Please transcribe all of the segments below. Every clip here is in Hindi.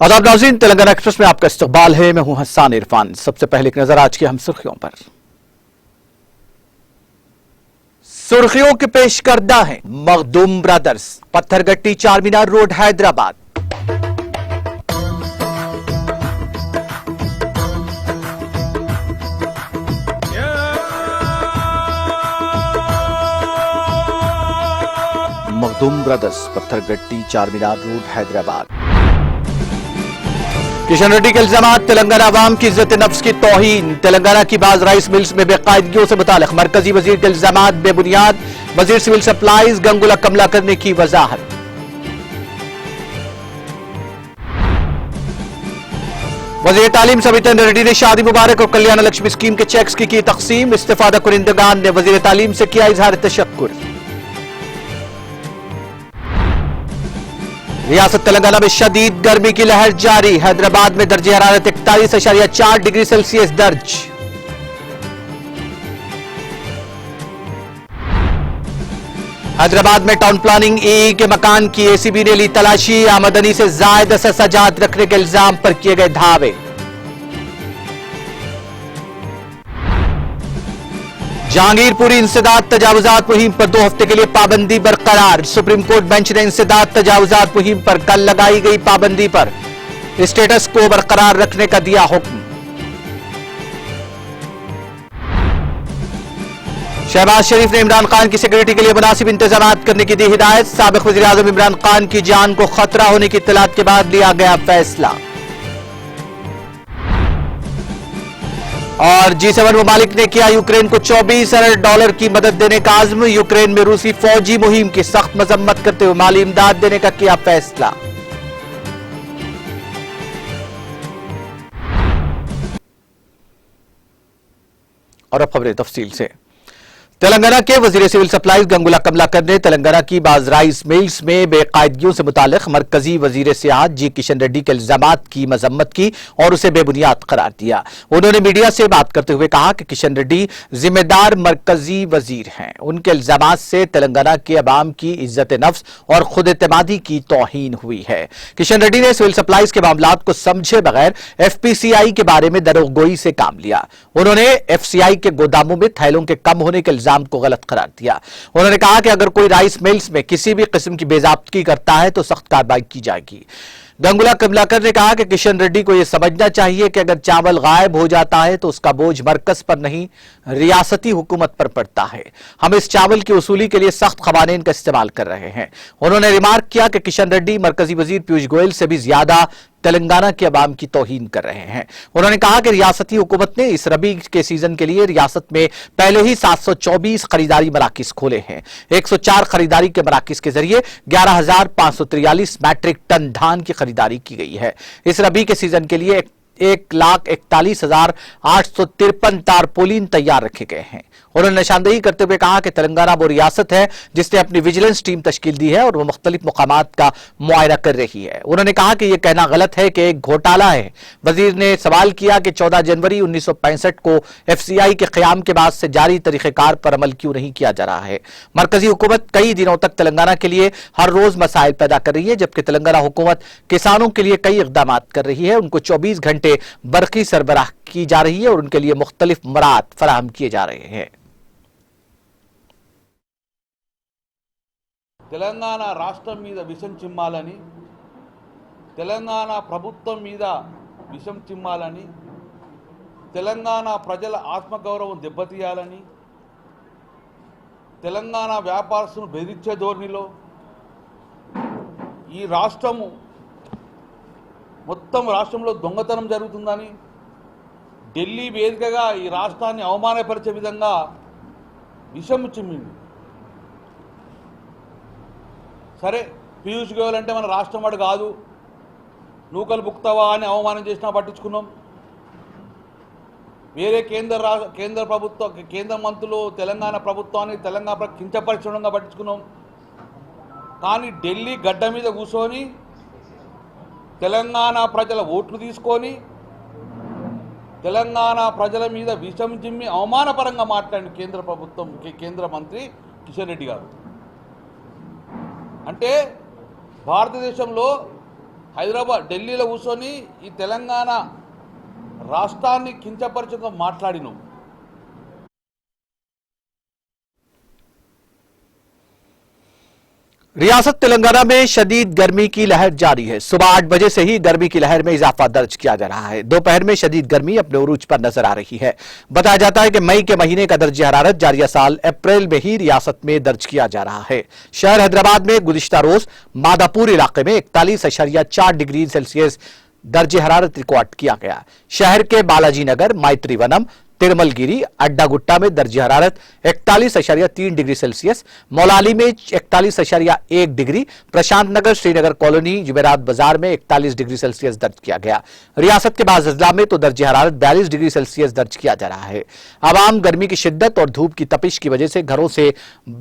आदाब नाज़रीन, तेलंगाना एक्सप्रेस में आपका इस्तकबाल है। मैं हूं हसन इरफान। सबसे पहले एक नजर आज की हम सुर्खियों पर। सुर्खियों के पेश करदा है Makhdoom brothers, Pathergatti Charminar road Hyderabad. Makhdoom brothers, Pathergatti Charminar road Hyderabad. Kishan Reddy के इल्जामात, तेलंगाना अवाम की इज्जत नफ्स की तौहीन। तेलंगाना की बाज राइस मिल्स में बेकायदगियों से मुताल्लिक मरकजी वजीर के इल्जामात बेबुनियाद। वजीर सिविल सप्लाईज गंगुला कमला करने की वजाहत। वजीर तालीम सविता रेड्डी ने शादी मुबारक और कल्याण लक्ष्मी स्कीम के चेक्स की तकसीम। इस्तिफादा कुरिंदगान ने वजीर तालीम से किया इजहार तशक्कुर। रियासत तेलंगाना में शदीद गर्मी की लहर जारी। हैदराबाद में दर्जे हरारत 41.4 डिग्री सेल्सियस दर्ज। हैदराबाद में टाउन प्लानिंग ई के मकान की एसीबी ने ली तलाशी। आमदनी से जायद सजात रखने के इल्जाम पर किए गए धावे। जहांगीरपुरी इंसदाद तजावुजात मुहिम पर 2 हफ्ते के लिए पाबंदी बरकरार। सुप्रीम कोर्ट बेंच ने इंसदाद तजावुजात मुहिम पर कल लगाई गई पाबंदी पर स्टेटस को बरकरार रखने का दिया हुक्म। शहबाज शरीफ ने इमरान खान की सिक्योरिटी के लिए मुनासिब इंतजाम करने की दी हिदायत। साबिक वज़ीर आज़म इमरान खान की जान को खतरा होने की इत्तलात के बाद लिया गया फैसला। और G7 ममालिक ने किया यूक्रेन को $24 अरब की मदद देने का आज़्म। यूक्रेन में रूसी फौजी मुहिम की सख्त मजम्मत करते हुए माली इमदाद देने का किया फैसला। और अब खबरें तफसील से। तेलंगाना के वजीर सिविल सप्लाईज गंगुला कमलाकर ने तेलंगाना की बाज राइस मिल्स में बेकायदगियों से मुताल्लिक मरकजी वजीर सियाहत जी किशन रेड्डी के इल्जामात की मजम्मत की और उसे बेबुनियाद करार दिया। उन्होंने मीडिया से बात करते हुए कहा कि किशन रेड्डी जिम्मेदार मरकजी वजीर हैं। उनके इल्जामात से तेलंगाना के अवाम की इज्जत नफ्स और खुद एतमादी की तौहीन हुई है। किशन रेड्डी ने सिविल सप्लाईज के मामलात को समझे बगैर FPCI के बारे में दरोगोई से काम लिया। उन्होंने FCI के गोदामों में थैलों के कम होने के को गलत करार दिया। उन्होंने कहा कि अगर कोई राइस मिल्स में किसी भी किस्म की बेजाब्तगी करता है तो सख्त कार्रवाई की जाएगी। गंगुला कमलाकर ने कहा कि किशन रेड्डी को यह समझना चाहिए कि अगर चावल गायब हो जाता है तो उसका बोझ मरकज पर नहीं रियासती हुकूमत पर पड़ता है। हम इस चावल की वसूली के लिए सख्त खवानीन का इस्तेमाल कर रहे हैं। उन्होंने रिमार्क किया कि किशन रेड्डी मरकजी वजीर पीयूष गोयल से भी ज्यादा तेलंगाना के अवाम की तौहीन कर रहे हैं। उन्होंने कहा कि रियासती हुकूमत ने इस रबी के सीजन के लिए रियासत में पहले ही 724 खरीदारी मराकिज खोले हैं। 104 खरीदारी के मराकिज के जरिए 11,543 मैट्रिक टन धान की खरीदारी की गई है। इस रबी के सीजन के लिए 1,41,853 तारपोलिन तैयार रखे गए हैं। उन्होंने निशानदेही करते हुए कहा कि तेलंगाना वो रियासत है जिसने अपनी विजिलेंस टीम तश्कील दी है और वो मुख्तलिफ मुकामात का मुआयना कर रही है। उन्होंने कहा कि यह कहना गलत है कि एक घोटाला है। वजीर ने सवाल किया कि 14 जनवरी 1965 को FCI के क़याम के बाद से जारी तरीक़ेकार पर अमल क्यों नहीं किया जा रहा है। मरकजी हुकूमत कई दिनों तक तेलंगाना के लिए हर रोज मसाइल पैदा कर रही है, जबकि तेलंगाना हुकूमत किसानों के लिए कई इक़दाम कर रही है। उनको 24 घंटे बरक़ी सरबराह की जा रही है और उनके लिए मुख्तलिफ मराहत फराहम किए जा रहे हैं। తెలంగాణ రాష్ట్రం మీద విషం చిమ్మాలని, తెలంగాణ ప్రభుత్వం మీద విషం చిమ్మాలని, తెలంగాణ ప్రజల ఆత్మగౌరవం దెబ్బతీయాలని, తెలంగాణ వ్యాపారస్తులను బెదిరించే ధోరణిలో ఈ రాష్ట్రము మొత్తం రాష్ట్రంలో దొంగతనం జరుగుతుందని, ఢిల్లీ వేదికగా ఈ రాష్ట్రాన్ని అవమానపరిచే విధంగా విషం చిమ్మింది. సరే, పీయూష్ గోయల్ అంటే మన రాష్ట్రం వాడు కాదు, నూకలు బుక్తావా అని అవమానం చేసినా పట్టించుకున్నాం. వేరే కేంద్ర ప్రభుత్వ కేంద్ర మంత్రులు తెలంగాణ ప్రభుత్వాన్ని తెలంగాణ కించపరచడంగా పట్టించుకున్నాం. కానీ ఢిల్లీ గడ్డ మీద కూర్చొని తెలంగాణ ప్రజల ఓట్లు తీసుకొని తెలంగాణ ప్రజల మీద విషం చిమ్మి అవమానపరంగా మాట్లాడిన కేంద్ర మంత్రి కిషన్ రెడ్డి గారు. అంటే భారతదేశంలో హైదరాబాద్ ఢిల్లీలో కూర్చొని ఈ తెలంగాణ రాష్ట్రాన్ని కించపరచుగా మాట్లాడిను. रियासत तेलंगाना में शदीद गर्मी की लहर जारी है। सुबह 8 बजे से ही गर्मी की लहर में इजाफा दर्ज किया जा रहा है। दोपहर में शदीद गर्मी अपने उरूज पर नजर आ रही है। बताया जाता है कि मई के महीने का दर्ज हरारत जारिया साल अप्रैल में ही रियासत में दर्ज किया जा रहा है। शहर हैदराबाद में गुज़िश्ता रोज मादापुर इलाके में 41.4 डिग्री सेल्सियस दर्ज हरारत रिकॉर्ड किया गया। शहर के बालाजी नगर, मैत्री वनम, तिरमलगिरी, अड्डागुट्टा में दर्ज हरारत 41.3 डिग्री सेल्सियस, मौलाली में 41.1 डिग्री, प्रशांत नगर, श्रीनगर कॉलोनी, जुमेरात बाजार में 41 डिग्री सेल्सियस दर्ज किया गया। रियासत के बाद अजला में तो दर्ज हरारत 42 डिग्री सेल्सियस दर्ज किया जा रहा है। आवाम गर्मी की शिद्दत और धूप की तपिश की वजह से घरों से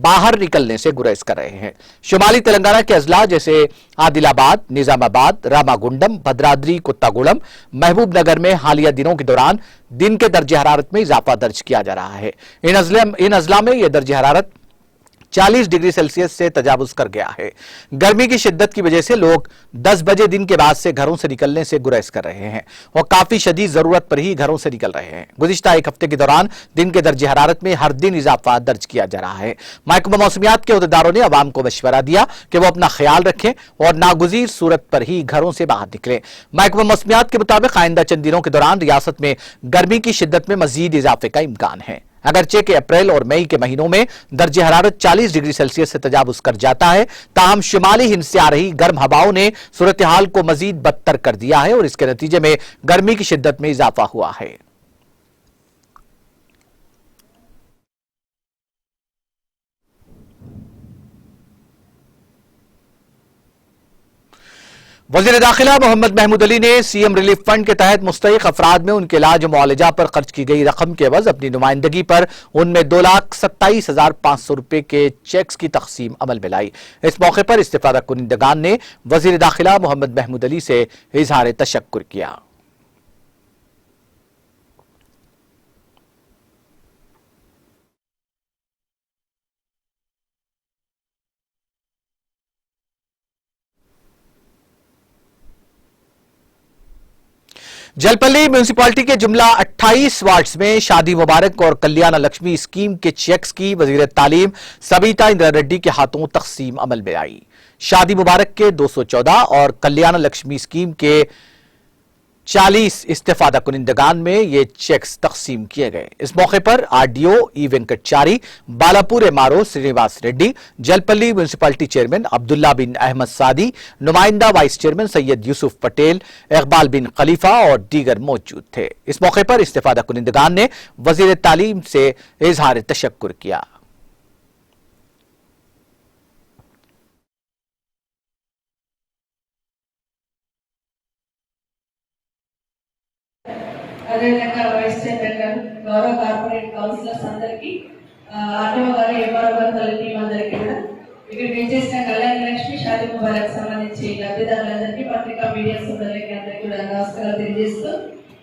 बाहर निकलने से गुरेज कर रहे हैं। शुमाली तेलंगाना के अजला जैसे आदिलाबाद, निजामाबाद, रामागुंडम, भद्राद्री, कुत्तागुड़म, महबूब नगर में हालिया दिनों के दौरान दिन के दर्ज हरारत में इजाफा दर्ज किया जा रहा है। इन अजला में यह दर्ज हरारत 40 डिग्री सेल्सियस से तजावुज कर गया है। गर्मी की शिद्दत की वजह से लोग 10 बजे दिन के बाद से घरों से निकलने से गुरेज कर रहे हैं और काफी शदीद जरूरत पर ही घरों से निकल रहे हैं। गुज़िश्ता एक हफ्ते के दौरान दिन के दर्ज हरारत में हर दिन इजाफा दर्ज किया जा रहा है। महकमा मौसमियात के अहदेदारों ने अवाम को मशवरा दिया कि वो अपना ख्याल रखें और नागुज़ीर सूरत पर ही घरों से बाहर निकलें। महकमा मौसमियात के मुताबिक आइंदा चंद दिनों के दौरान रियासत में गर्मी की शिद्दत में मजीद इजाफे का इम्कान है। अगरचे के अप्रैल और मई के महीनों में दर्ज हरारत 40 डिग्री सेल्सियस से तजावुज कर जाता है, ताहम शुमाली हिंद से आ रही गर्म हवाओं ने सूरत हाल को मजीद बदतर कर दिया है और इसके नतीजे में गर्मी की शिद्दत में इजाफा हुआ है। वज़ीर दाखिला मोहम्मद महमूद अली ने सीएम रिलीफ फंड के तहत मुस्तहिक अफराद में उनके इलाज मुआलजा पर खर्च की गई रकम के एवज अपनी नुमाइंदगी पर उनमें 2,27,500 रुपए के चेक्स की तकसीम अमल में लाई। इस मौके पर इस्तिफादा कुनिंदगान ने वज़ीर दाखिला मोहम्मद महमूद अली से इजहार तशक्कुर किया। जलपल्ली म्यूनिसिपालिटी के जुमला 28 वार्ड्स में शादी मुबारक और कल्याण लक्ष्मी स्कीम के चेक्स की वजीर तालीम सबीता इंदिरा रेड्डी के हाथों तकसीम अमल में आई। शादी मुबारक के 214 और कल्याण लक्ष्मी स्कीम के 40 इस्तेफादा कुनिंदगान में ये चेक्स तकसीम किए गए। इस मौके पर RDO E Venkatachari, Balapur MRO Srinivas Reddy, Jalpally municipality chairman Abdullah bin Ahmed Sadi, नुमाइंदा वाइस चेयरमैन सैयद यूसुफ पटेल, इकबाल बिन खलीफा और दीगर मौजूद थे। इस मौके पर इस्तेफादा कुनिंदगान ने वजीर तालीम से इजहार तशक्कुर किया। అదేవిధంగా వైస్ చైర్మన్ గారు, గౌరవ కార్పొరేట్ కౌన్సిలర్స్ అందరికీ, ఆర్డీఓ గారు, ఎంఆర్ఓ గారు, తల్లి టీం అందరికీ కూడా ఇక్కడికి విచ్చేసిన కళ్యాణ లక్ష్మి షాదీ ముబారక్ సంబంధించి లబ్ధిదారులందరికీ, పత్రికా మీడియా సోదరులకి అందరికీ కూడా నమస్కారాలు తెలియజేస్తూ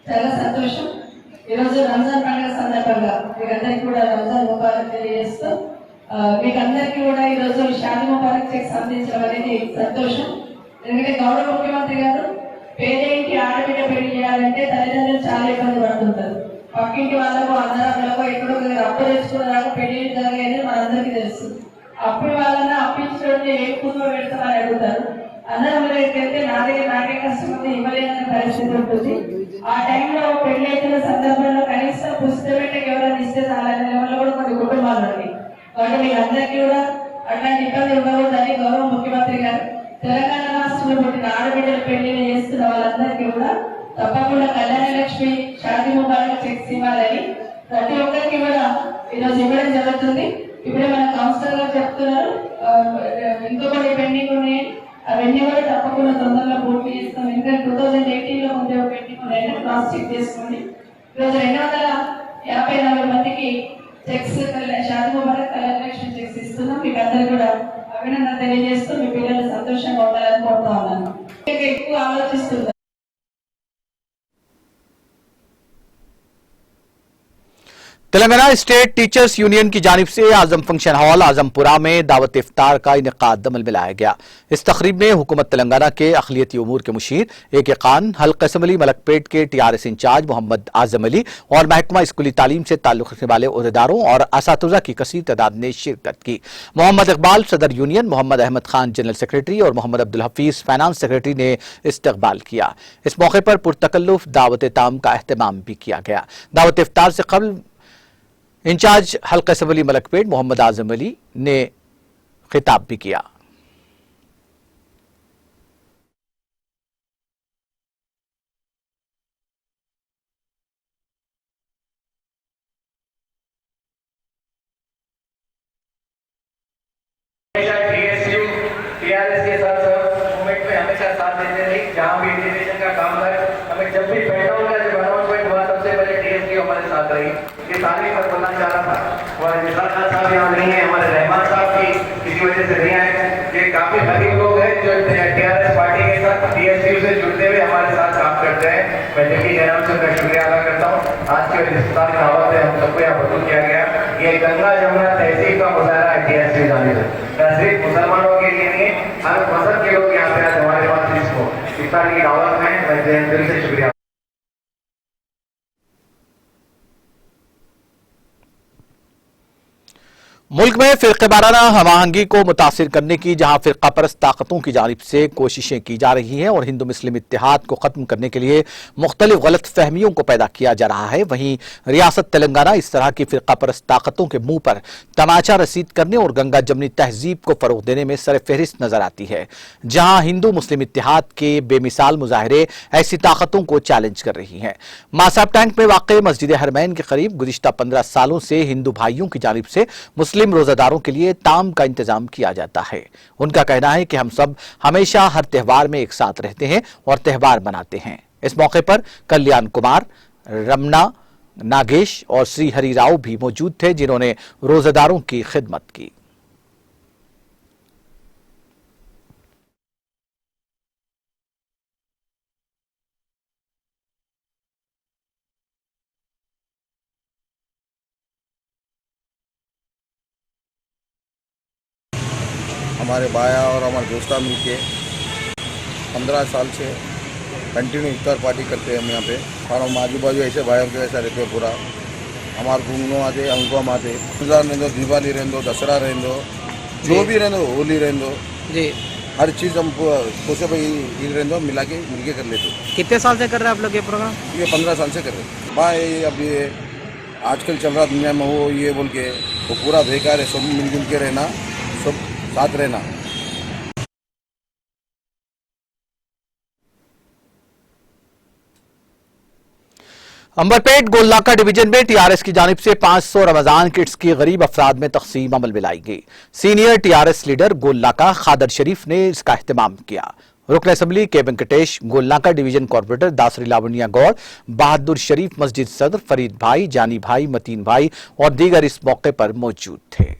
చాలా సంతోషం. ఈరోజు రంజాన్ పండుగ సందర్భంగా మీకందరికీ కూడా రంజాన్ ముబారక్ తెలియజేస్తూ మీకు అందరికీ కూడా ఈరోజు షాదీ ముబారక్ చెక్ అందించడం అనేది సంతోషం. ఎందుకంటే గౌరవ ముఖ్యమంత్రి గారు పేదయింటి ఆడబిడ్డ పెళ్లి చేయాలంటే తల్లిదండ్రులు చాలా ఇబ్బంది పడుతుంటారు. పక్కింటి వాళ్ళకు, అన్నదమ్ములకు ఎక్కడో అప్పు తెచ్చుకునేదాకా పెళ్లి జరగలేదు మనందరికీ తెలుసు. అప్పుడు వాళ్ళని అప్పించడం ఏ కూతురు పెడతామని అడుగుతారు. అన్నదమ్ముల దగ్గరికి వెళ్తే నా దగ్గర నాకే కష్టం ఉంది, ఇవ్వలేదనే పరిస్థితి ఉంటుంది. ఆ టైంలో పెళ్లి అయిన సందర్భంలో కనీసం పుస్తకం ఎవరైనా ఇస్తే చాలని లెవెల్లో కూడా కొన్ని కుటుంబాలు ఉన్నాయి. కాబట్టి మీకు అందరికీ కూడా అట్లాంటి ఇబ్బంది ఇవ్వకూడదని గౌరవ ముఖ్యమంత్రి గారు తెలంగాణ రాష్ట్రంలో పుట్టిన ఆడబిడ్డల పెళ్లిని చేస్తున్న వాళ్ళందరికీ కూడా తప్పకుండా కళ్యాణ లక్ష్మి షాదీ ముబారక్ చెక్స్ ఇవ్వాలని ప్రతి ఒక్కరికి కూడా ఈరోజు ఇవ్వడం జరుగుతుంది. ఇప్పుడే మన కౌన్సిలర్ గారు చెప్తున్నారు ఇంకొకటి పెండింగ్ ఉన్నాయి, అవన్నీ కూడా తప్పకుండా తొందరగా పూర్తి చేస్తాం. ఎందుకంటే 2018లో ముందే పెండింగ్ ఉన్నాయని క్రాస్ చెక్ చేసుకోండి. ఈరోజు 254 మందికి చెక్స్ షాదీ ముబారక్ కళ్యాణ లక్ష్మి చెక్స్ ఇస్తున్నాం. మీకు అందరికీ కూడా అభినందన తెలియజేస్తూ మీ పిల్లలు సంతోషంగా ఉండాలని కోరుతా ఉన్నాను. ఎక్కువ ఆలోచిస్తున్నారు. तेलंगाना स्टेट टीचर्स यूनियन की जानिब से आजम फंक्शन हॉल आजमपुरा में दावत इफ्तार का इनेकाद अमल में लाया गया। इस तकरीब में हुकूमत तेलंगाना के अखिलियती उमूर के मुशीर AK खान, हल्का असम्बली मलकपेट के TRS इंचार्ज मोहम्मद आजम अली और महकमा स्कूली तालीम से ताल्लुक रखने वाले ओहदेदारों और असातिज़ा की कसीर तादाद ने शिरकत की। मोहम्मद इकबाल सदर union, Mohammad Ahmad Khan general secretary और मोहम्मद अब्दुल हफीज फाइनेंस सेक्रेटरी ने इस्तकबाल किया। इस मौके पर पुरतकल्लुफ दावत ताम का अहतमाम भी किया गया। दावत इफ्तार से कबल इंचार्ज हल्का असम्बली मलकपेट मोहम्मद आजम अली ने खिताब भी किया। TRS के साथ मूवमेंट में हमेशा साथ देते रही। जहाँ भी इंटीग्रेशन का काम करे, हमें जब भी बैठा जब अनाउंसमेंट हुआ सबसे पहले TSU हमारे साथ रही। ये तारीफ पर बोलना चाह रहा था। हमारे निसार खान साहब यहाँ नहीं है, हमारे रहमान साहब की किसी वजह से नहीं आए। ये काफी गरीब लोग हैं जो TRS पार्टी के साथ TSU से जुड़ते हुए हमारे साथ काम करते हैं। मैं दिल्ली जयराम से उनका शुक्रिया अदा करता हूँ। आज के इफ्तार की दावत है, हम सबको यहाँ बदल किया गया। ये गंगा जमुना तहसील का मुजाहरा है TSU जाने से, सिर्फ मुसलमानों के लिए नहीं, हर मजहब के लोग यहाँ पे आज हमारे पास इसको इफ्तार की दावत में मैं दिल से शुक्रिया। मुल्क में फिरक़ेवाराना हमाहंगी को मुतासिर करने की जहां फिरका परस्त ताकतों की जानिब से कोशिशें की जा रही हैं और हिंदू मुस्लिम इत्तेहाद को खत्म करने के लिए मुख्तलिफ गलत फहमियों को पैदा किया जा रहा है, वहीं रियासत तेलंगाना इस तरह की फिरका परस्त ताकतों के मुंह पर तमाचा रसीद करने और गंगा जमनी तहजीब को फरोग देने में सर फहरिस्त नजर आती है। जहां हिंदू मुस्लिम इत्तेहाद के बेमिसाल मुजाहरे ऐसी ताकतों को चैलेंज कर रही हैं। मासाब टैंक में वाक़ मस्जिद हरमैन के करीब गुज़िश्ता 15 सालों से हिंदू भाइयों की जानिब से मुस्लिम रोजादारों के लिए ताम का इंतजाम किया जाता है। उनका कहना है कि हम सब हमेशा हर त्यौहार में एक साथ रहते हैं और त्यौहार मनाते हैं। इस मौके पर कल्याण कुमार, रमना, नागेश और श्री हरि राव भी मौजूद थे, जिन्होंने रोजादारों की खिदमत की। हमारे बाया और हमारे दोस्ता मिल के 15 साल से कंटिन्यू इफ्तार पार्टी करते हैं हम यहाँ पे, और हम आजू बाजू ऐसे भाइयों के ऐसा रहते हैं पूरा। हमारे घूमनो आते, हमको हम आते, रमजान रहें दो, दिवाली रहें दो, दशहरा रहें दो, जो भी रहें दो, होली रहें दो जी, हर चीज़ हम कोसे भाई ईद रहें दो मिला के मिल के कर लेते। कितने साल से कर रहे हैं आप लोग ये प्रोग्राम? ये 15 साल से कर रहे हैं। भाई अब ये आजकल चल रहा दुनिया में वो ये बोल के वो पूरा बेकार है। सब मिलजुल के रहना, सब साथ रहना। अंबरपेट गोलनाका डिवीजन में TRS की जानिब से 500 रमजान किट्स की गरीब अफराद में तकसीम अमल में लाई गई। सीनियर TRS लीडर गोलनाका खादर शरीफ ने इसका एहतमाम किया। रुकन असम्बली के वेंकटेश, गोलनाका डिवीजन कॉर्पोरेटर दासरी लावनिया गौड़, बहादुर शरीफ मस्जिद सदर, फरीद भाई, जानी भाई, मतीन भाई और दीगर इस मौके पर मौजूद थे।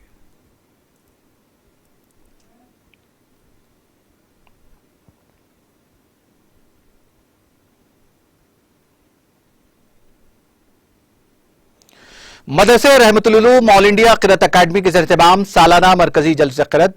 मदरसे रहमतुल उलूम ऑल इंडिया क़िरात अकादमी के ज़ेर-ए-तमाम सालाना मरकजी जलसे क़िरात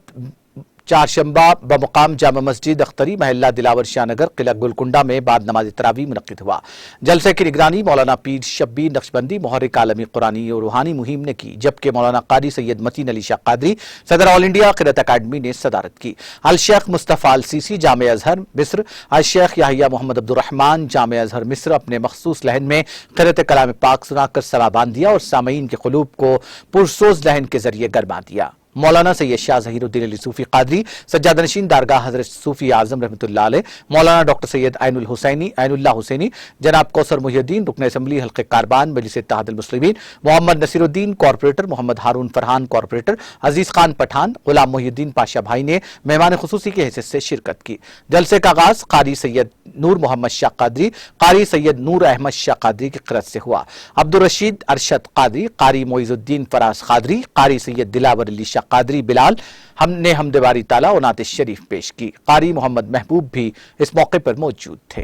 चारशंबा बमुकाम जामा मस्जिद अख्तरी महल्ला दिलावर शाहनगर किला गुलकुंडा में बाद नमाज तरावी मुनक्किद हुआ। जलसे की निगरानी मौलाना पीर शब्बीर नक्शबंदी मुहर्रिक आलमी कुरानी और रूहानी मुहिम ने की, जबकि मौलाना कारी सैयद मतीन अली शाह कादरी सदर ऑल इंडिया क़िरात अकादमी ने सदारत की। अल शेख मुस्तफ़ा अल सीसी जामे अजहर मिस्र, अल शेख याहिया मोहम्मद अब्दुर्रहमान जामे अजहर मिस्र अपने मखसूस लहन में क़िरात कलाम पाक सुनाकर सला बांध दिया और सामईन के क़ुलूब को पुरसोज लहन के जरिए गरमा दिया। मौलाना सैयद शाह ज़हीरुद्दीन अली सूफी कादरी सज्जादा नशीन दारगाह हज़रत सूफी आज़म रहमतुल्लाह अलैह, मौलाना डॉक्टर सैयद ऐनुल्लाह हुसैनी, जनाब कौसर मुहियुद्दीन रुकन असम्बली हल्के कारबान मजलिस इत्तेहाद अल मुस्लिमीन, मोहम्मद नसीरुद्दीन कॉर्पोरेटर, मोहम्मद हारून फरहान कॉर्पोरेटर, अजीज़ खान पठान, गुलाम मुहियुद्दीन पाशा भाई ने मेहमान खुसूसी की हैसियत से शिरकत की। जलसे का आगाज़ कारी सैयद नूर मोहम्मद शाह कादरी, कारी सैयद नूर अहमद शाह कादरी की क़िरात से हुआ। अब्दुल रशीद अरशद कादरी, कारी मोइजुद्दीन फराज कादरी, कारी सैयद दिलावर अली शाह कादरी बिलाल हमने हमदवारी ताला और नाते शरीफ पेश की। कारी मोहम्मद महबूब भी इस मौके पर मौजूद थे।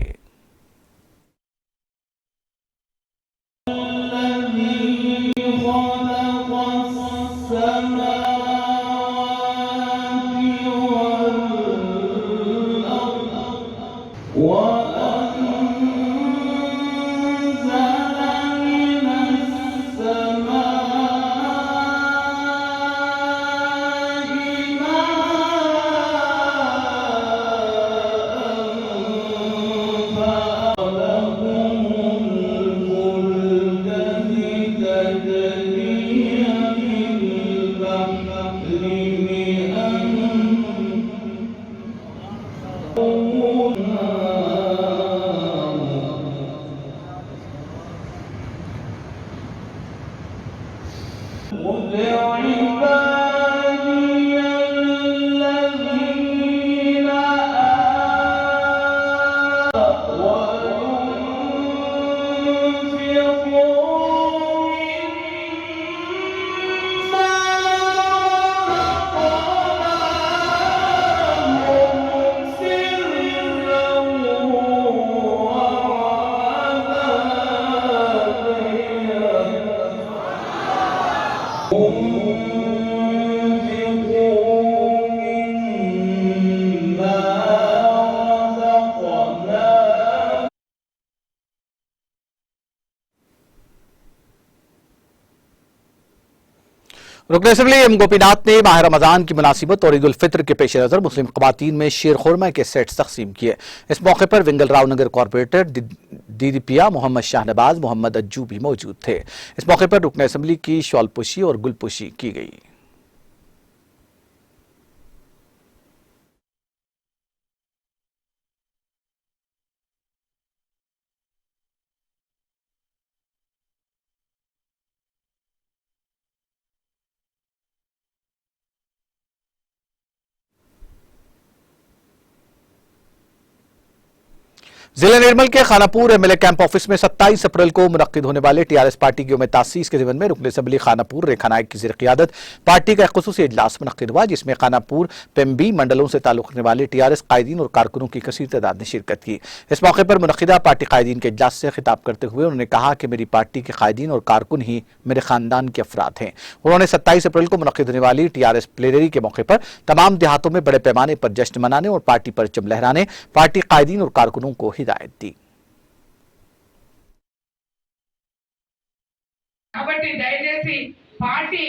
रुकन असेंबली एम गोपीनाथ ने माह रमजान की मुनासिबत और ईद उल फित्र के पेश नजर मुस्लिम खवातीन में शीर खुरमा के सेट्स तकसीम किए। इस मौके पर विंगल राव नगर कॉरपोरेटर दीदी पिया, मोहम्मद शाहनवाज, मोहम्मद अज्जू भी मौजूद थे। इस मौके पर रुकन असेंबली की शॉलपोशी और गुलपोशी की गई। जिला निर्मल के खानापुर एमएलए कैंप ऑफिस में 27 अप्रैल को मुनक्किद होने वाले टीआरएस पार्टी की उम्मीद तासीस के ज़िम्मन में रुकन असेंबली खानापुर रेखा नायक की ज़ेर-ए-क़ियादत पार्टी का एक ख़ुसूसी इजलास मुनक्किद हुआ, जिसमें खानापुर पेम्बी मंडलों से ताल्लुक़ रखने वाले टीआरएस कायदीन और कारकुनों की कसीर तादाद ने शिरकत की। इस मौके पर मुनक्किदा पार्टी कायदीन के इजलास से खिताब करते हुए उन्होंने कहा कि मेरी पार्टी के कायदीन और कारकुन ही मेरे खानदान के अफराद हैं। उन्होंने 27 अप्रैल को मुनक्किद होने वाली टीआरएस प्लेनरी के मौके पर तमाम देहातों में बड़े पैमाने पर जश्न मनाने और पार्टी परचम लहराने पार्टी कायदीन और कारकुनों को हिदायत दी। కాబట్టి దయచేసి పార్టీ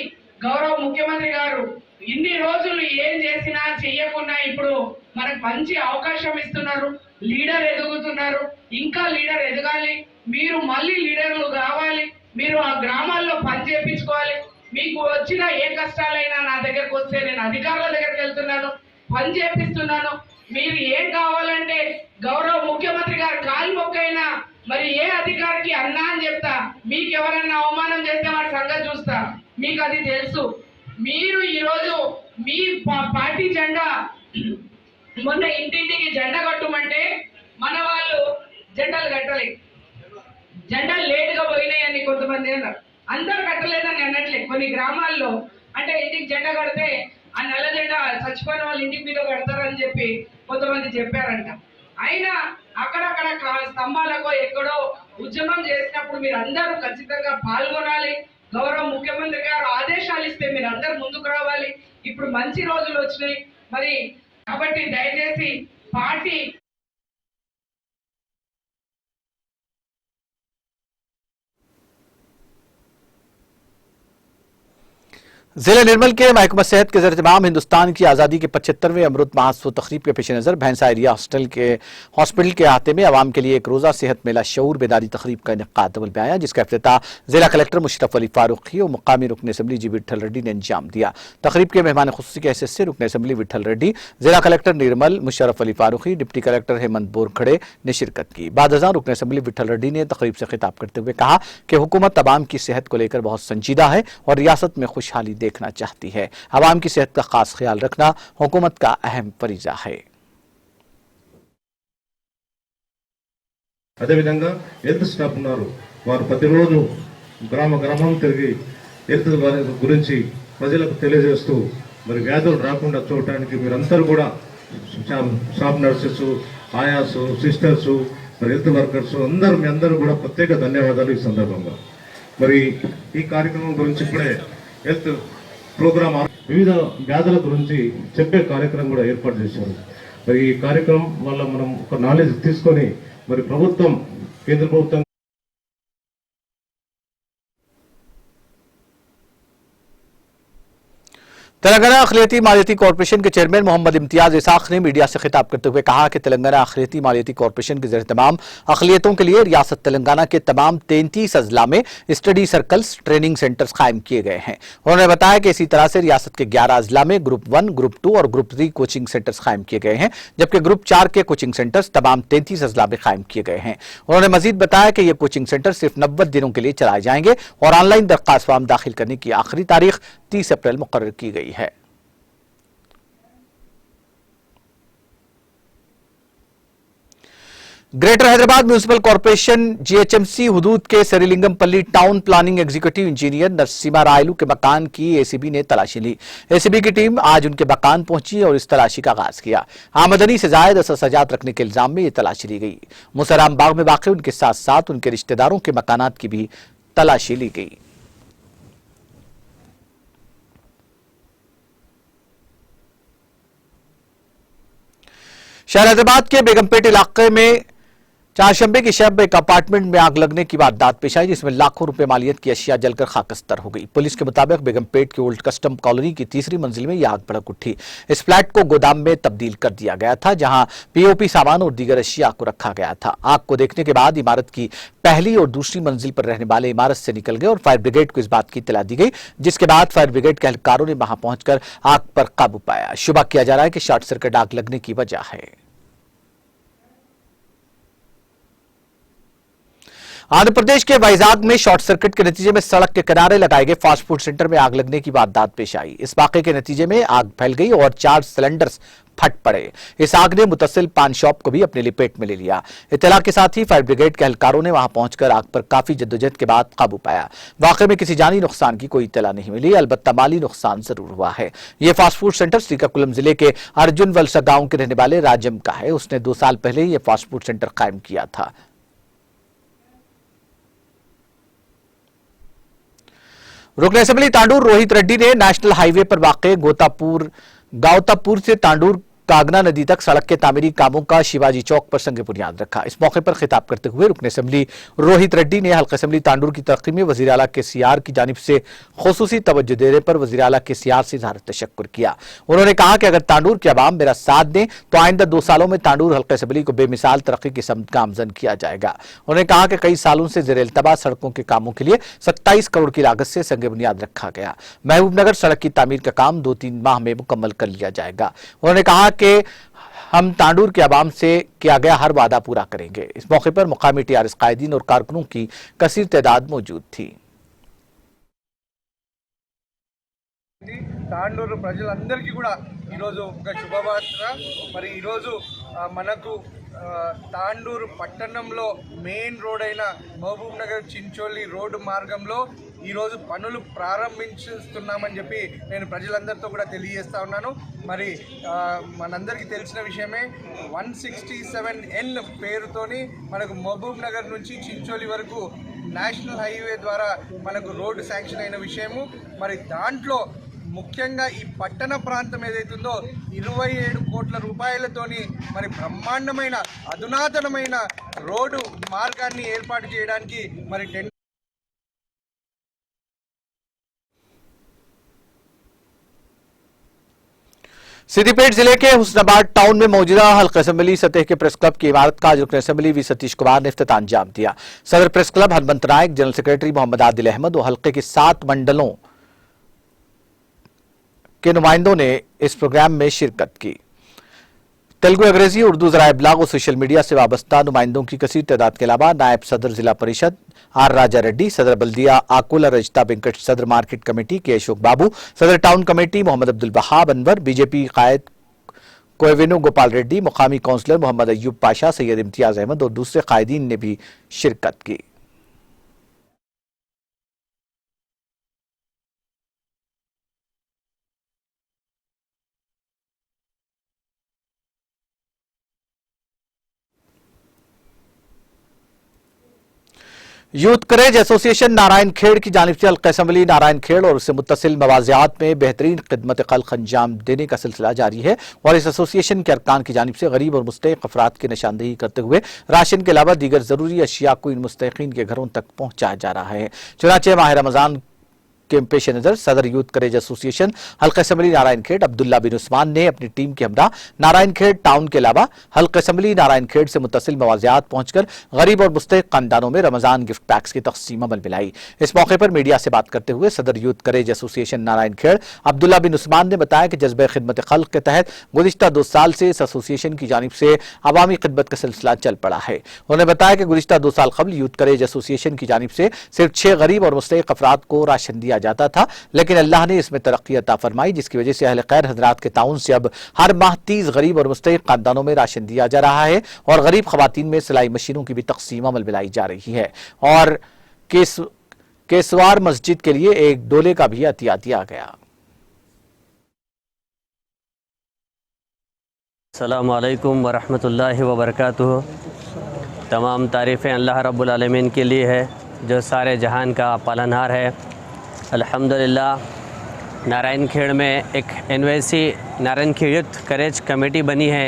గౌరవ ముఖ్యమంత్రి గారు ఇన్ని రోజులు ఏం చేసినా చెయ్యకుండా ఇప్పుడు మనకు మంచి అవకాశం ఇస్తున్నారు, లీడర్ ఎదుగుతున్నారు, ఇంకా లీడర్ ఎదగాలి, మీరు మళ్ళీ లీడర్లు కావాలి, మీరు ఆ గ్రామాల్లో పని చేయించుకోవాలి, మీకు వచ్చిన ఏ కష్టాలైనా నా దగ్గరకు వస్తే నేను అధికారుల దగ్గరికి వెళ్తున్నాను, పని చేపిస్తున్నాను, మీరు ఏం కావాలంటే గౌరవ ముఖ్యమంత్రి గారు కాలు మొక్కైనా మరి ఏ అధికారికి అన్నా అని చెప్తా, మీకు ఎవరైనా అవమానం చేస్తే వాడి సంగతి చూస్తా, మీకు అది తెలుసు। మీరు ఈరోజు మీ పార్టీ జెండా మొన్న ఇంటింటికి జెండా కట్టమంటే మన వాళ్ళు జెండాలు కట్టలేదు, జెండాలు లేటుగా పోయినాయని కొంతమంది అన్నారు, అందరు కట్టలేదని అనట్లే, కొన్ని గ్రామాల్లో అంటే ఇంటికి జెండా కడితే ఆ నల్ల జెండా చచ్చిపోయిన వాళ్ళు ఇంటికి మీద కడతారని చెప్పి కొంతమంది చెప్పారంట। అయినా అక్కడక్కడ స్తంభాలకు ఎక్కడో ఉద్యమం చేసినప్పుడు మీరు అందరూ ఖచ్చితంగా పాల్గొనాలి, గౌరవ ముఖ్యమంత్రి గారు ఆదేశాలు ఇస్తే మీరు అందరూ ముందుకు రావాలి। ఇప్పుడు మంచి రోజులు వచ్చినాయి మరి, కాబట్టి దయచేసి పార్టీ जिला निर्मल के महकमा सेहत के ज़ेर-ए-इत्तिमाम हिंदुस्तान की आज़ादी के 75वें अमृत महोत्सव तक़रीब के पेश नज़र भैंसा एरिया हॉस्पिटल के अहाते में आवाम के लिए एक रोज़ा सेहत मेला शऊर बेदारी तक़रीब का इनेक़ाद अमल में आया, जिसका इफ्तिताह जिला कलेक्टर मुशर्रफ अली फारूकी और मुक़ामी रुकन असेंबली जी विट्ठल रेड्डी ने अंजाम दिया। तक़रीब के मेहमान ख़ुसूसी के हैसियत से रुकन असेंबली विट्ठल रेड्डी, जिला कलेक्टर निर्मल मुशर्रफ अली फारूकी, डिप्टी कलेक्टर हेमंत बोरखड़े ने शिरकत की। बाद-अज़ां रुकन असेंबली विट्ठल रेड्डी ने तक़रीब से खिताब करते हुए कहा कि हुकूमत अवाम की सेहत को लेकर बहुत संजीदा है और रियासत में खुशहाली देखना चाहती है। अवाम की सेहत का खास ख्याल रखना हुकूमत का अहम फरीजा है। అదేవిధంగా హెల్త్ స్టాఫ్ ఉన్నారు, వారు ప్రతిరోజు గ్రామం తిరిగి హెల్త్ గురించి ప్రజలకు తెలియజేస్తూ మరి వ్యాధులు రాకుండా చూడటానికి మీరందరూ కూడా స్టాఫ్ నర్సెస్, ఆయాస్, సిస్టర్స్, మరి హెల్త్ వర్కర్స్ మీ అందరూ కూడా ప్రత్యేక ధన్యవాదాలు। ఈ సందర్భంగా మరి ఈ కార్యక్రమం గురించి ఇప్పుడే హెల్త్ ప్రోగ్రామ్ వివిధ వ్యాధుల గురించి చెప్పే కార్యక్రమం కూడా ఏర్పాటు చేశారు। మరి ఈ కార్యక్రమం వల్ల మనం ఒక నాలెడ్జ్ తీసుకొని మరి ప్రభుత్వం, కేంద్ర ప్రభుత్వం तेलंगाना अखिलियती मालियती कॉरपोरेशन के चेयरमैन मोहम्मद इम्तियाज इसाक ने मीडिया से खिताब करते हुए कहा कि तेलंगाना अखिलियती मालियती कॉरपोरेशन के ज़ेर-ए-इत्तिमाम अखिलियतों के लिए रियासत तेलंगाना के तमाम 33 अजला में स्टडी सर्कल्स, ट्रेनिंग सेंटर्स कायम किए गए हैं। उन्होंने बताया कि इसी तरह से रियासत के 11 अजला में ग्रुप 1, ग्रुप 2 और ग्रुप 3 कोचिंग सेंटर्स कायम किए गए हैं, जबकि ग्रुप 4 के कोचिंग सेंटर्स तमाम 33 अजला में कायम किए गए हैं। उन्होंने मजीद बताया कि ये कोचिंग सेंटर सिर्फ 90 दिनों के लिए चलाए जाएंगे और ऑनलाइन दरख्वास्त फॉर्म दाखिल करने की आखिरी तारीख 30 अप्रैल मुकर्रर की गई है। Greater Hyderabad municipal corporation GHMC हुदूद के Serilingampally town planning executive engineer Narasimha Rayalu के मकान की एसीबी ने तलाशी ली। एसीबी की टीम आज उनके मकान पहुंची और इस तलाशी का आगाज किया। आमदनी से जायद असरसजात रखने के इल्जाम में यह तलाशी ली गई। मुसराम बाग में वाक़ उनके साथ साथ उनके रिश्तेदारों के मकानात की भी तलाशी ली गई। शहर हैदराबाद के बेगमपेट इलाके में चारशंबे की शब एक अपार्टमेंट में आग लगने की वारदात पेश आई, जिसमें लाखों रुपए मालियत की अशिया जलकर खाकस्तर हो गई। पुलिस के मुताबिक बेगमपेट के ओल्ड कस्टम कॉलोनी की तीसरी मंजिल में यह आग भड़क उठी। इस फ्लैट को गोदाम में तब्दील कर दिया गया था, जहां पीओपी सामान और दीगर अशिया को रखा गया था। आग को देखने के बाद इमारत की पहली और दूसरी मंजिल पर रहने वाले इमारत से निकल गए और फायर ब्रिगेड को इस बात की इत्तला दी गई, जिसके बाद फायर ब्रिगेड के एहलकारों ने वहां पहुंचकर आग पर काबू पाया। शुबा किया जा रहा है कि शॉर्ट सर्किट आग लगने की वजह है। आंध्र प्रदेश के वाइजाग में शॉर्ट सर्किट के नतीजे में सड़क के किनारे लगाए गए फास्ट फूड सेंटर में आग लगने की वारदात पेश आई। इस वाकये के नतीजे में आग फैल गई और 4 सिलेंडर्स फट पड़े। इस आग ने मुतसिल पान शॉप को भी अपने लिपेट में ले लिया। इत्तला के साथ ही फायर ब्रिगेड के एहलकारों ने वहां पहुंचकर आग पर काफी जद्दोजहद के बाद काबू पाया। वाकये में किसी जानी नुकसान की कोई इत्तला नहीं मिली, अलबत्ता माली नुकसान जरूर हुआ है। यह फास्ट फूड सेंटर श्रीकाकुलम जिले के अर्जुन वलसा गांव के रहने वाले राजम का है। उसने 2 साल पहले यह फास्ट फूड सेंटर कायम किया था। रुकन असेंबली तांडूर रोहित रेड्डी ने नेशनल हाईवे पर वाक़ गावतापुर से तांडूर कागना नदी तक सड़क के तामीरी कामों का शिवाजी चौक पर संग बुनियाद रखा। इस मौके पर खिताब करते हुए रुकन असेंबली रोहित रेड्डी ने हल्का असेंबली तांडूर की तरक्की में वज़ीर आला KCR की जानिब से खुसूसी तवज्जो देने पर वज़ीर आला KCR से इज़हार तशक्कुर किया। उन्होंने कहा कि अगर तांडूर के अवाम मेरा साथ दें तो आइंदा 2 सालों में तांडूर हल्का असेंबली को बेमिसाल तरक्की की समत गामजन किया जाएगा। उन्होंने कहा कि कई सालों से ज़ेर इल्तबा सड़कों के कामों के लिए 27 करोड़ की लागत से संग बुनियाद रखा गया। महबूबनगर सड़क की तामीर का काम 2-3 माह में मुकम्मल कर लिया जाएगा। उन्होंने कहा कि हम तांडूर के अवाम से किया गया हर वादा पूरा करेंगे। इस मौके पर मुकामी TRS कायदीन और कारकुनों की कसीर तादाद मौजूद थी। తాండూరు ప్రజలందరికీ కూడా ఈరోజు ఒక శుభవార్త. మరి ఈరోజు మనకు తాండూరు పట్టణంలో మెయిన్ రోడ్ అయిన మహబూబ్ నగర్ చించోలి రోడ్డు మార్గంలో ఈరోజు పనులు ప్రారంభిస్తున్నామని చెప్పి నేను ప్రజలందరితో కూడా తెలియజేస్తా ఉన్నాను. మరి మనందరికీ తెలిసిన విషయమే 167N పేరుతోని మనకు మహబూబ్ నగర్ నుంచి చించోలి వరకు నేషనల్ హైవే ద్వారా మనకు రోడ్డు శాంక్షన్ అయిన విషయము. మరి దాంట్లో ముఖ్యంగా ఈ పట్టణ ప్రాంతం ఏదైతుందో 27 కోట్ల రూపాయలతోని మరి బ్రహ్మాండమైన అధునాతనమైన రోడ్డు మార్గాన్ని ఏర్పాటు చేయడానికి మరి सिद्दीपेट जिले के हुस्नाबाद टाउन में मौजूदा हल्का असेंबली सतह के प्रेस क्लब की इमारत का रुकन असेंबली वी सतीश कुमार ने इफ्तिताम अंजाम दिया। सदर प्रेस क्लब हनुमंत नायक, जनरल सेक्रेटरी मोहम्मद आदिल अहमद और हल्के के 7 मंडलों के नुमाइंदों ने इस प्रोग्राम में शिरकत की। तेलुगु, अंग्रेजी, उर्दू, ज़राए ब्लॉग और सोशल मीडिया से वाबस्ता नुमाइंदों की कसीर तादाद के अलावा नायब सदर जिला परिषद R राजा रेड्डी, सदर बल्दिया आकोला रजता वेंकट, सदर मार्केट कमेटी के अशोक बाबू, सदर town committee Mohammed Abdul Wahab Anwar, BJP कायद कोएवेनु गोपाल रेड्डी, मुकामी काउंसलर मोहम्मद अय्यूब पाशा, सैयद इम्तियाज अहमद और दूसरे कायदीन ने भी शिरकत की। Youth courage association Narayan Khed की जानिब से हल्का असेंबली नारायण खेड़ और उससे मुत्तसिल मवाज़ियात में बेहतरीन खिदमत खल्क अंजाम देने का सिलसिला जारी है और इस एसोसिएशन के अरकान की जानिब से गरीब और मुस्तहिक अफराद की निशानदेही करते हुए राशन के अलावा दीगर जरूरी अशिया को इन मुस्तहिकीन के घरों तक पहुंचाया जा रहा है। चुनांचे माह रमजान के पेश नजर सदर यूथ करेज एसोसिएशन हल्का असेंबली नारायण खेड़ अब्दुल्ला बिन उस्मान ने अपनी टीम के हमरा नारायण खेड़ टाउन के अलावा हल्का असेंबली नारायण खेड़ से मुत्तसिल मवाज़ियात पहुंचकर गरीब और मुस्तहिक खानदानों में रमजान गिफ्ट पैक्स की तकसीम अमल में लाई। इस मौके पर मीडिया से बात करते हुए सदर यूथ करेज एसोसिएशन नारायण खेड़ अब्दुल्ला बिन उस्मान ने बताया कि जज्बे खिदमत खल्क के तहत गुज़िश्ता 2 साल से इस एसोसिएशन की जानिब से अवामी खिदमत का सिलसिला चल पड़ा है। उन्होंने बताया कि गुज़िश्ता 2 साल कबल यूथ करेज एसोसिएशन की जानिब से सिर्फ 6 गरीब और मुस्तहिक अफराद को राशन दिया जाता था, लेकिन अल्लाह ने इसमें तरक्की अता फरमाई, जिसकी वजह से अहले खैर हजरात के ताउन से अब हर माह 30 गरीब और मुस्तहिक खानदानों में राशन दिया जा रहा है और गरीब खवातीन में सिलाई मशीनों की भी तकसीम अमल में लाई जा रही है और केसवार मस्जिद के लिए एक डोले का भी अतिया दिया गया। अस्सलामु अलैकुम वरहमतुल्लाहि वबरकातुहू। तमाम तारीफ़ें अल्लाह रब्बुल आलमीन के लिए है जो सारे जहान का पालनहार है। अल्हम्दुलिल्लाह नारायण खेड़ में एक NYC नारायण खेड़ यूथ करेज कमेटी बनी है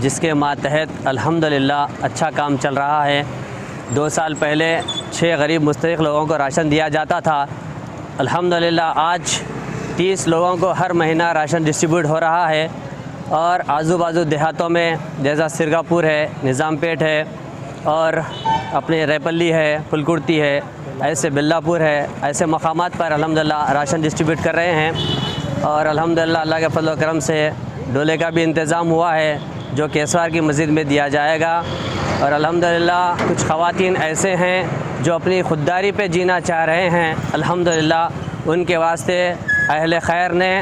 जिसके मातहत अल्हम्दुलिल्लाह अच्छा काम चल रहा है। 2 साल पहले 6 गरीब मुस्तहिक लोगों को राशन दिया जाता था। अल्हम्दुलिल्लाह आज 30 लोगों को हर महीना राशन डिस्ट्रीब्यूट हो रहा है। और आजू बाजू देहातों में जैसा सिरगापुर है, निज़ामपेट है और अपने रेपल्ली है, फुलकुर्ती है, ऐसे बिल्लापुर है, ऐसे मकामात पर अल्हम्दुलिल्लाह राशन डिस्ट्रीब्यूट कर रहे हैं। और अल्हम्दुलिल्लाह अल्लाह के फज़ल व करम से डोले का भी इंतज़ाम हुआ है जो केसवार की मस्जिद में दिया जाएगा। और अल्हम्दुलिल्लाह कुछ ख़वातीन ऐसे हैं जो अपनी ख़ुददारी पे जीना चाह रहे हैं, अल्हम्दुलिल्लाह उनके वास्ते अहले खैर ने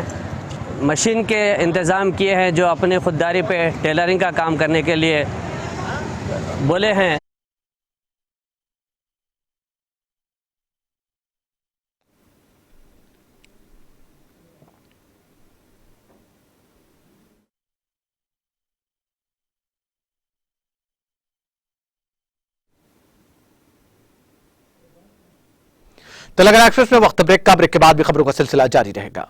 मशीन के इंतज़ाम किए हैं जो अपनी ख़ुददारी पे टेलरिंग का काम करने के लिए बोले हैं। तेलंगाना एक्सप्रेस में वक्त ब्रेक के बाद भी खबरों का सिलसिला जारी रहेगा।